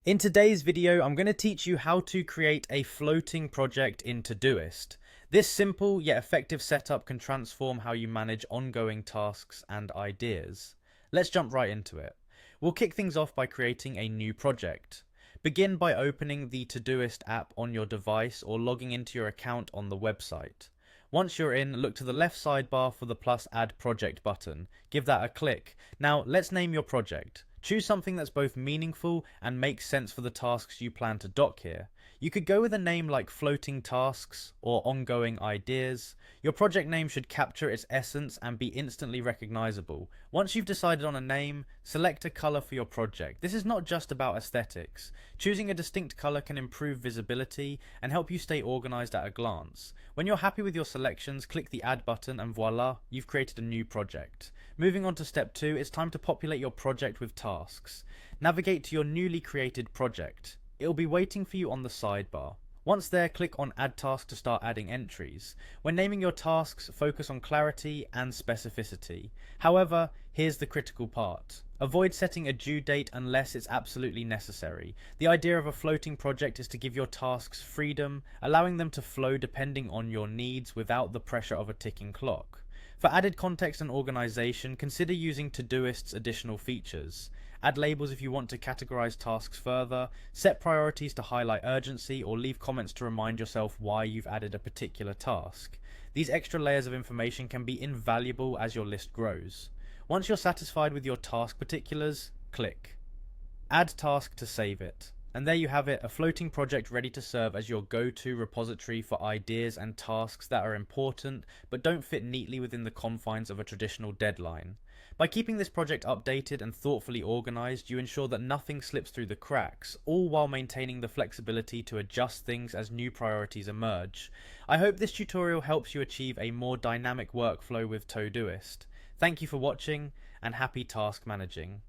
In today's video, I'm going to teach you how to create a floating project in Todoist. This simple yet effective setup can transform how you manage ongoing tasks and ideas. Let's jump right into it. We'll kick things off by creating a new project. Begin by opening the Todoist app on your device or logging into your account on the website. Once you're in, look to the left sidebar for the plus add project button. Give that a click. Now let's name your project. Choose something that's both meaningful and makes sense for the tasks you plan to dock here. You could go with a name like floating tasks or ongoing ideas. Your project name should capture its essence and be instantly recognizable. Once you've decided on a name, select a color for your project. This is not just about aesthetics. Choosing a distinct color can improve visibility and help you stay organized at a glance. When you're happy with your selections, click the add button and voila, you've created a new project. Moving on to step 2, it's time to populate your project with tasks. Navigate to your newly created project. It'll be waiting for you on the sidebar. Once there, click on Add Task to start adding entries. When naming your tasks, focus on clarity and specificity. However, here's the critical part. Avoid setting a due date unless it's absolutely necessary. The idea of a floating project is to give your tasks freedom, allowing them to flow depending on your needs without the pressure of a ticking clock. For added context and organization, consider using Todoist's additional features. Add labels if you want to categorize tasks further, set priorities to highlight urgency, or leave comments to remind yourself why you've added a particular task. These extra layers of information can be invaluable as your list grows. Once you're satisfied with your task particulars, click Add Task to save it. And there you have it, a floating project ready to serve as your go-to repository for ideas and tasks that are important but don't fit neatly within the confines of a traditional deadline. By keeping this project updated and thoughtfully organized, you ensure that nothing slips through the cracks, all while maintaining the flexibility to adjust things as new priorities emerge. I hope this tutorial helps you achieve a more dynamic workflow with Todoist. Thank you for watching, and happy task managing.